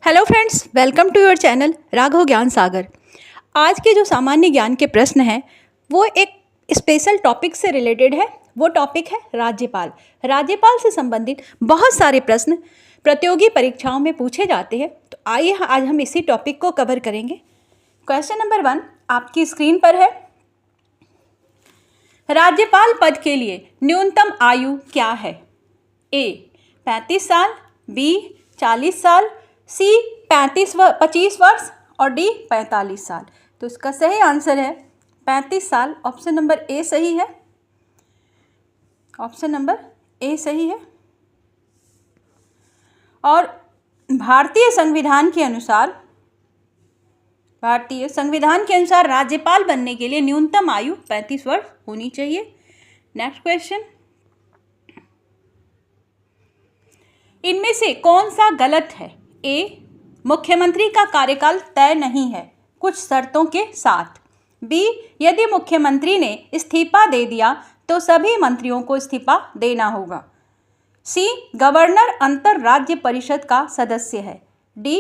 Hello friends, welcome to your channel Raghav Gyan Sagar. आज के जो सामान्य ज्ञान के प्रश्न हैं वो एक स्पेशल टॉपिक से रिलेटेड है। वो टॉपिक है राज्यपाल। राज्यपाल से संबंधित बहुत सारे प्रश्न प्रतियोगी परीक्षाओं में पूछे जाते हैं, तो आइए आज हम इसी टॉपिक को कवर करेंगे। क्वेश्चन नंबर 1 आपकी स्क्रीन पर है। राज्यपाल पद के लिए न्यूनतम आयु क्या है? ए 35 साल, बी 40 साल, सी 25 वर्ष और डी 45 साल। तो इसका सही आंसर है 35 साल। ऑप्शन नंबर ए सही है। ऑप्शन नंबर ए सही है। और भारतीय संविधान के अनुसार राज्यपाल बनने के लिए न्यूनतम आयु 35 वर्ष होनी चाहिए। नेक्स्ट क्वेश्चन, इनमें से कौन सा गलत है? ए मुख्यमंत्री का कार्यकाल तय नहीं है कुछ शर्तों के साथ। बी यदि मुख्यमंत्री ने इस्तीफा दे दिया तो सभी मंत्रियों को इस्तीफा देना होगा। सी गवर्नर अंतर राज्य परिषद का सदस्य है। डी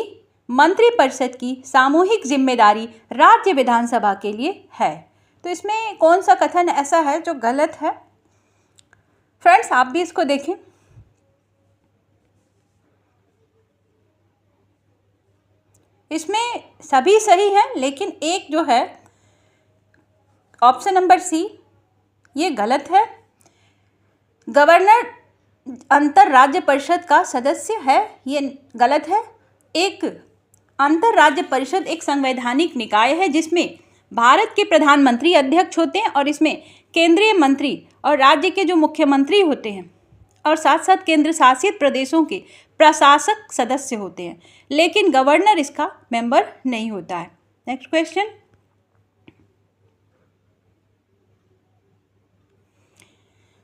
मंत्रिपरिषद की सामूहिक जिम्मेदारी राज्य विधानसभा के लिए है। तो इसमें कौन सा कथन ऐसा है जो गलत है? फ्रेंड्स, आप भी इसको देखें। इसमें सभी सही हैं, लेकिन एक जो है ऑप्शन नंबर सी ये गलत है। गवर्नर अंतर राज्य परिषद का सदस्य है, ये गलत है। एक अंतर राज्य परिषद एक संवैधानिक निकाय है जिसमें भारत के प्रधानमंत्री अध्यक्ष होते हैं और इसमें केंद्रीय मंत्री और राज्य के जो मुख्यमंत्री होते हैं और साथ साथ केंद्र शासित प्रदेशों के प्रशासक सदस्य होते हैं, लेकिन गवर्नर इसका मेंबर नहीं होता है। नेक्स्ट क्वेश्चन,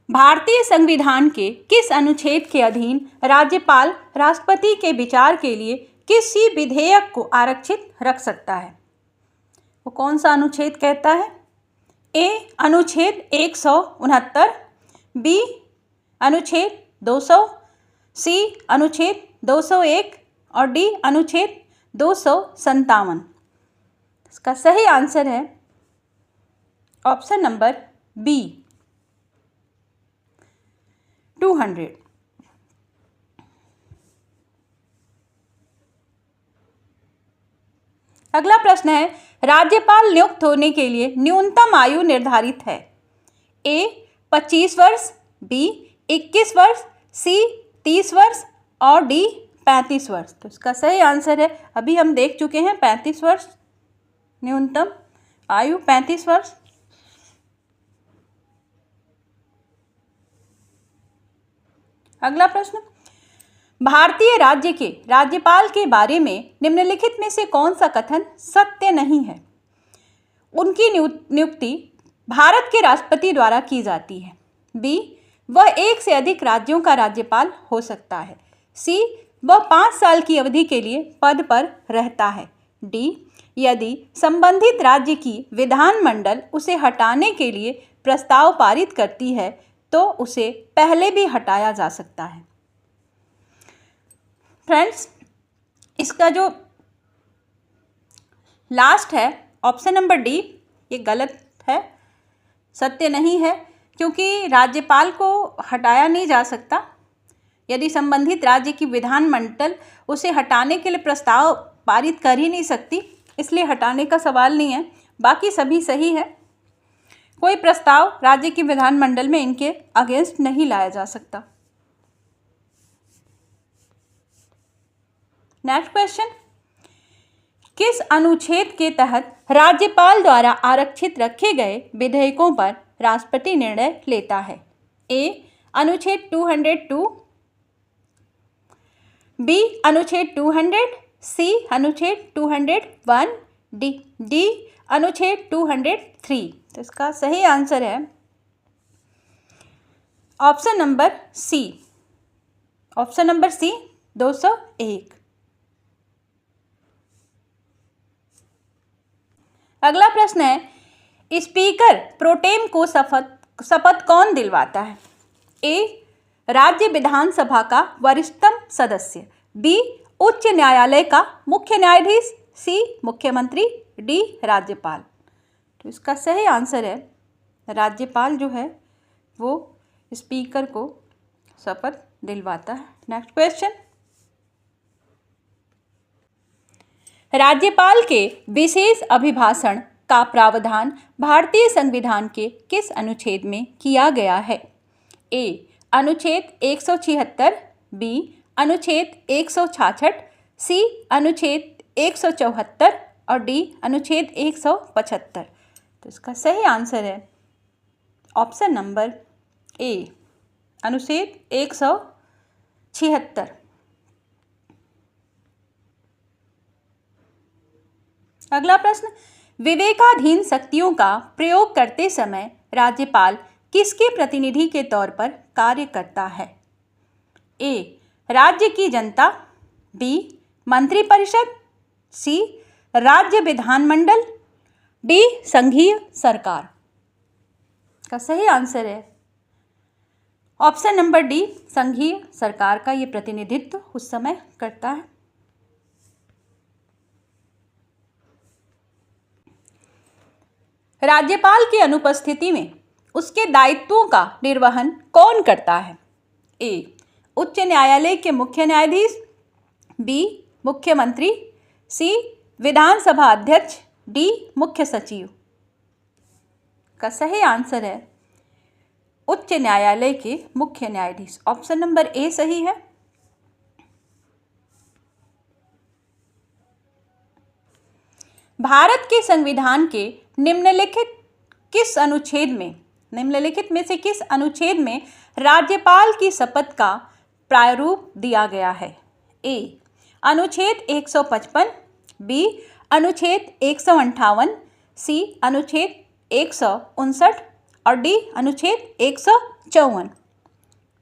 भारतीय संविधान के किस अनुच्छेद के अधीन राज्यपाल राष्ट्रपति के विचार के लिए किसी विधेयक को आरक्षित रख सकता है? वो कौन सा अनुच्छेद कहता है? ए अनुच्छेद 169, बी अनुच्छेद 200, सी अनुच्छेद 201 और डी अनुच्छेद 257। इसका सही आंसर है ऑप्शन नंबर बी 200। अगला प्रश्न है, राज्यपाल नियुक्त होने के लिए न्यूनतम आयु निर्धारित है। ए 25 वर्ष, बी 21 वर्ष, सी 30 वर्ष और डी 35 वर्ष। तो इसका सही आंसर है, अभी हम देख चुके हैं 35 वर्ष, न्यूनतम आयु 35 वर्ष। अगला प्रश्न, भारतीय राज्य के राज्यपाल के बारे में निम्नलिखित में से कौन सा कथन सत्य नहीं है? उनकी नियुक्ति भारत के राष्ट्रपति द्वारा की जाती है। बी वह एक से अधिक राज्यों का राज्यपाल हो सकता है। सी वह 5 साल की अवधि के लिए पद पर रहता है। डी यदि संबंधित राज्य की विधानमंडल उसे हटाने के लिए प्रस्ताव पारित करती है तो उसे पहले भी हटाया जा सकता है। फ्रेंड्स, इसका जो लास्ट है ऑप्शन नंबर डी ये गलत है, सत्य नहीं है, क्योंकि राज्यपाल को हटाया नहीं जा सकता। यदि संबंधित राज्य की विधानमंडल उसे हटाने के लिए प्रस्ताव पारित कर ही नहीं सकती, इसलिए हटाने का सवाल नहीं है। बाकी सभी सही है, कोई प्रस्ताव राज्य की विधानमंडल में इनके अगेंस्ट नहीं लाया जा सकता। नेक्स्ट क्वेश्चन, किस अनुच्छेद के तहत राज्यपाल द्वारा आरक्षित रखे गए विधेयकों पर राष्ट्रपति निर्णय लेता है? ए अनुच्छेद 202, बी अनुच्छेद 200, सी अनुच्छेद 201, डी अनुच्छेद 203। तो इसका सही आंसर है option number C. Option number C 201। अगला प्रश्न है, स्पीकर प्रोटेम को शपथ कौन दिलवाता है? ए राज्य विधानसभा का वरिष्ठतम सदस्य, बी उच्च न्यायालय का मुख्य न्यायाधीश, सी मुख्यमंत्री, डी राज्यपाल। तो इसका सही आंसर है राज्यपाल जो है वो स्पीकर को शपथ दिलवाता है। नेक्स्ट क्वेश्चन, राज्यपाल के विशेष अभिभाषण का प्रावधान भारतीय संविधान के किस अनुच्छेद में किया गया है? ए अनुच्छेद 176, बी अनुच्छेद 166, सी अनुच्छेद 174 और डी अनुच्छेद 175। तो इसका सही आंसर है ऑप्शन नंबर ए अनुच्छेद 176। अगला प्रश्न, विवेकाधीन शक्तियों का प्रयोग करते समय राज्यपाल किसके प्रतिनिधि के तौर पर कार्य करता है? ए राज्य की जनता, बी मंत्रिपरिषद, सी राज्य विधानमंडल, डी संघीय सरकार। का सही आंसर है ऑप्शन नंबर डी, संघीय सरकार का ये प्रतिनिधित्व उस समय करता है। राज्यपाल की अनुपस्थिति में उसके दायित्वों का निर्वहन कौन करता है? ए उच्च न्यायालय के मुख्य न्यायाधीश, बी मुख्यमंत्री, सी विधानसभा अध्यक्ष, डी मुख्य सचिव। का सही आंसर है उच्च न्यायालय के मुख्य न्यायाधीश, ऑप्शन नंबर ए सही है। भारत के संविधान के निम्नलिखित में से किस अनुच्छेद में राज्यपाल की शपथ का प्रारूप दिया गया है? ए अनुच्छेद 155, बी अनुच्छेद 158, सी अनुच्छेद 159 और डी अनुच्छेद 154।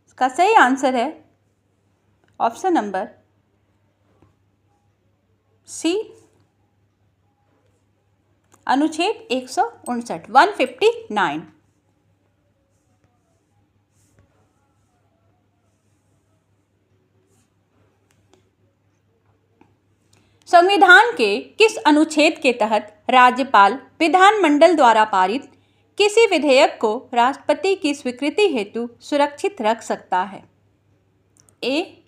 इसका सही आंसर है ऑप्शन नंबर सी अनुच्छेद 159, 159। संविधान के किस अनुच्छेद के तहत राज्यपाल विधानमंडल द्वारा पारित किसी विधेयक को राष्ट्रपति की स्वीकृति हेतु सुरक्षित रख सकता है? ए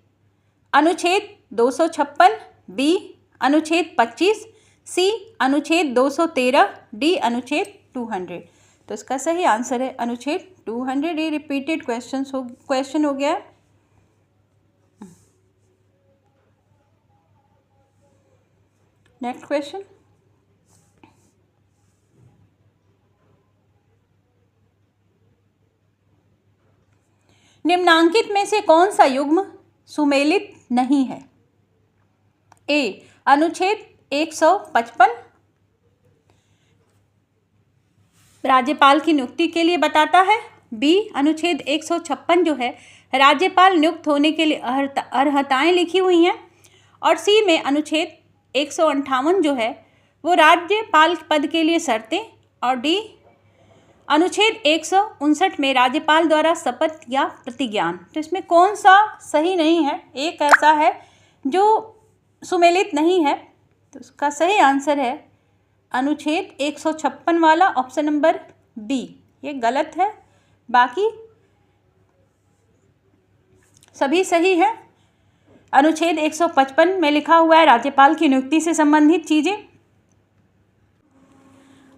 अनुच्छेद 256, बी अनुच्छेद 25, सी अनुच्छेद 213, डी अनुच्छेद 200। तो इसका सही आंसर है अनुच्छेद 200। ये रिपीटेड क्वेश्चन हो गया है। नेक्स्ट क्वेश्चन, निम्नांकित में से कौन सा युग्म सुमेलित नहीं है? ए अनुच्छेद 155 राज्यपाल की नियुक्ति के लिए बताता है, बी अनुच्छेद 156 जो है राज्यपाल नियुक्त होने के लिए अर्हताएं लिखी हुई हैं, और सी में अनुच्छेद 158 जो है वो राज्यपाल पद के लिए शर्तें, और डी अनुच्छेद 159 में राज्यपाल द्वारा शपथ या प्रतिज्ञान। तो इसमें कौन सा सही नहीं है? एक ऐसा है जो सुमेलित नहीं है, तो उसका सही आंसर है अनुच्छेद 156 वाला, ऑप्शन नंबर बी। ये गलत है, बाकी सभी सही है। अनुच्छेद 155 में लिखा हुआ है राज्यपाल की नियुक्ति से संबंधित चीज़ें,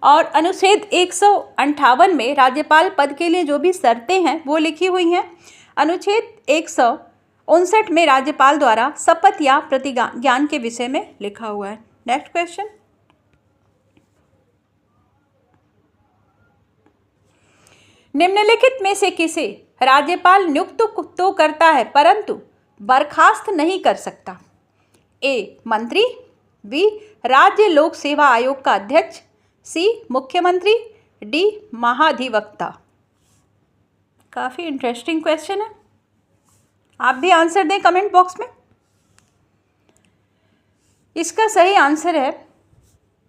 और अनुच्छेद 158 में राज्यपाल पद के लिए जो भी शर्तें हैं वो लिखी हुई हैं। अनुच्छेद 159 में राज्यपाल द्वारा शपथ या प्रतिज्ञान के विषय में लिखा हुआ है। नेक्स्ट क्वेश्चन, निम्नलिखित में से किसे राज्यपाल नियुक्त तो करता है परंतु बर्खास्त नहीं कर सकता? ए मंत्री, बी राज्य लोक सेवा आयोग का अध्यक्ष, सी मुख्यमंत्री, डी महाधिवक्ता। काफ़ी इंटरेस्टिंग क्वेश्चन है, आप भी आंसर दें कमेंट बॉक्स में। इसका सही आंसर है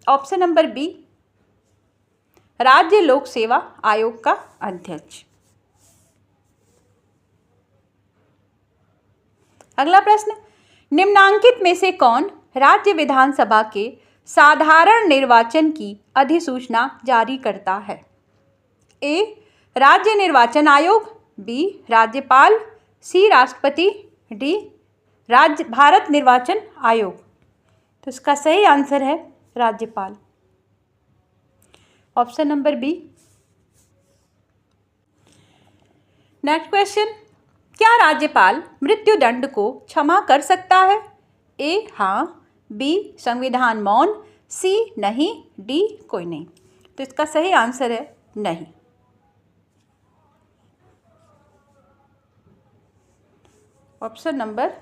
ऑप्शन नंबर बी, राज्य लोक सेवा आयोग का अध्यक्ष। अगला प्रश्न, निम्नांकित में से कौन राज्य विधानसभा के साधारण निर्वाचन की अधिसूचना जारी करता है? ए. राज्य निर्वाचन आयोग, बी. राज्यपाल, सी. राष्ट्रपति, डी. भारत निर्वाचन आयोग। तो इसका सही आंसर है राज्यपाल, option number B. Next question, क्या राज्यपाल मृत्युदंड को क्षमा कर सकता है? ए. हाँ, बी. संविधान मौन, सी. नहीं, डी. कोई नहीं। तो इसका सही आंसर है नहीं, ऑप्शन नंबर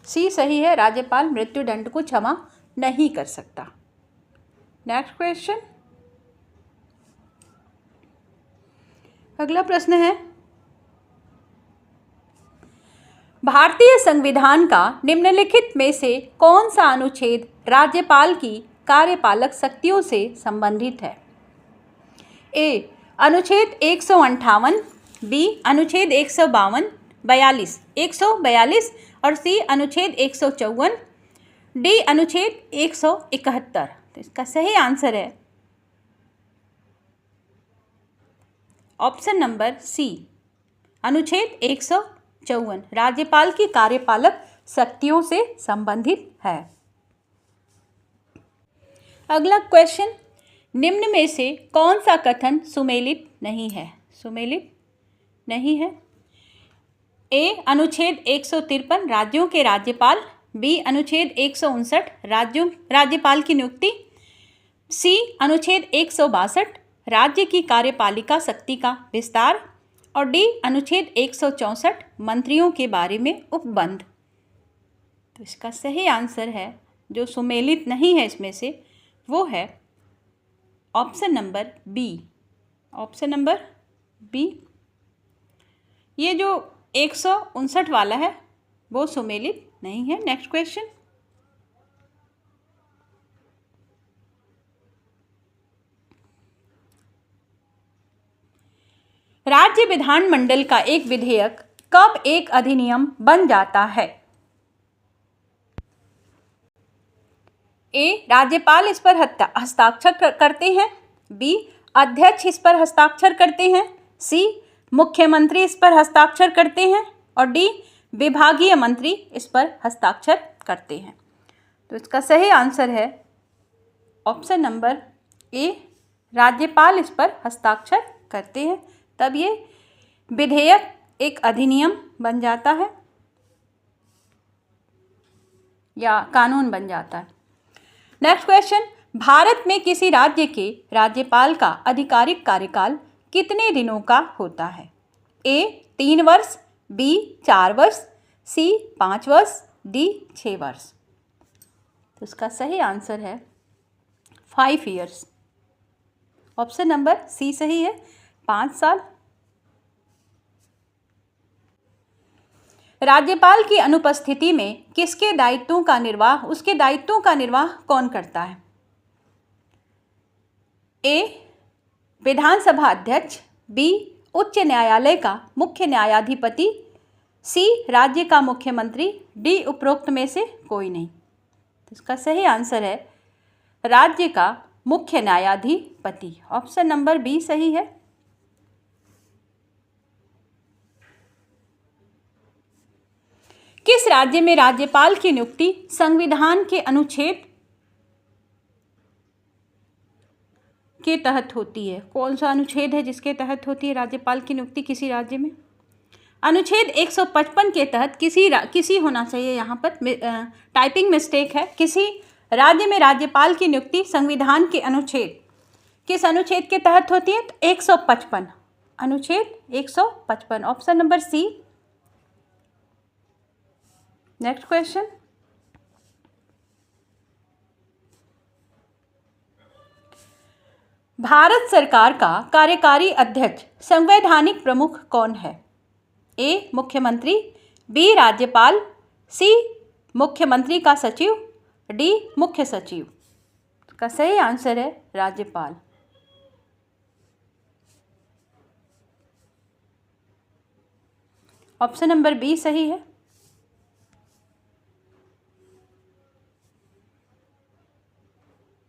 सी सही है। राज्यपाल मृत्युदंड को क्षमा नहीं कर सकता। नेक्स्ट क्वेश्चन, अगला प्रश्न है, भारतीय संविधान का निम्नलिखित में से कौन सा अनुच्छेद राज्यपाल की कार्यपालक शक्तियों से संबंधित है? ए. अनुच्छेड 158, बी. अनुच्छेद 142 और सी. अनुच्छेद 154, डी. अनुच्छेद 171। तो इसका सही आंसर है ऑप्शन नंबर सी, अनुच्छेद 154 राज्यपाल की कार्यपालक शक्तियों से संबंधित है। अगला क्वेश्चन, निम्न में से कौन सा कथन सुमेलित नहीं है? सुमेलित नहीं है। ए. अनुच्छेद 153 राज्यों के राज्यपाल, बी. अनुच्छेद 159 राज्यपाल की नियुक्ति, सी. अनुच्छेद 162 राज्य की कार्यपालिका शक्ति का विस्तार और डी. अनुच्छेद 164 मंत्रियों के बारे में उपबंध। तो इसका सही आंसर है, जो सुमेलित नहीं है इसमें से, वो है option number B, option number B. ये जो 159 वाला है वो सुमेलित नहीं है। नेक्स्ट क्वेश्चन, राज्य विधानमंडल का एक विधेयक कब एक अधिनियम बन जाता है? ए. राज्यपाल इस पर हस्ताक्षर करते हैं, बी. अध्यक्ष इस पर हस्ताक्षर करते हैं, सी. मुख्यमंत्री इस पर हस्ताक्षर करते हैं और डी. विभागीय मंत्री इस पर हस्ताक्षर करते हैं। तो इसका सही आंसर है ऑप्शन नंबर ए, राज्यपाल इस पर हस्ताक्षर करते हैं, तब ये विधेयक एक अधिनियम बन जाता है या कानून बन जाता है। नेक्स्ट क्वेश्चन, भारत में किसी राज्य के राज्यपाल का आधिकारिक कार्यकाल कितने दिनों का होता है? ए. 3 वर्ष, बी. 4 वर्ष, सी. 5 वर्ष, डी. 6 वर्ष। तो इसका सही आंसर है 5 ईयर्स, ऑप्शन नंबर सी सही है, 5 साल। राज्यपाल की अनुपस्थिति में किसके दायित्वों का निर्वाह, उसके दायित्वों का निर्वाह कौन करता है? ए. विधानसभा अध्यक्ष, बी. उच्च न्यायालय का मुख्य न्यायाधिपति, सी. राज्य का मुख्यमंत्री, डी. उपरोक्त में से कोई नहीं। तो इसका सही आंसर है राज्य का मुख्य न्यायाधिपति, ऑप्शन नंबर बी सही है। किस राज्य में राज्यपाल की नियुक्ति संविधान के अनुच्छेद के तहत होती है? कौन सा अनुच्छेद है जिसके तहत होती है राज्यपाल की नियुक्ति किसी राज्य में? अनुच्छेद 155 के तहत किसी होना चाहिए, यहाँ पर टाइपिंग मिस्टेक है। किसी राज्य में राज्यपाल की नियुक्ति संविधान के अनुच्छेद, किस अनुच्छेद के तहत होती है? तो 155, अनुच्छेद 155, option number C. Next question, Bharat सरकार का कार्यकारी अध्यक्ष संवैधानिक प्रमुख कौन है? ए. मुख्यमंत्री, बी. राज्यपाल, सी. मुख्यमंत्री का सचिव, डी. मुख्य सचिव। का सही आंसर है राज्यपाल। ऑप्शन नंबर बी सही है।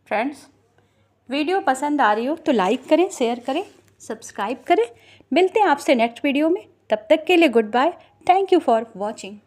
फ्रेंड्स, वीडियो पसंद आ रही हो तो लाइक करें, शेयर करें, सब्सक्राइब करें। मिलते हैं आपसे नेक्स्ट वीडियो में। तब तक के लिए goodbye. Thank you for watching.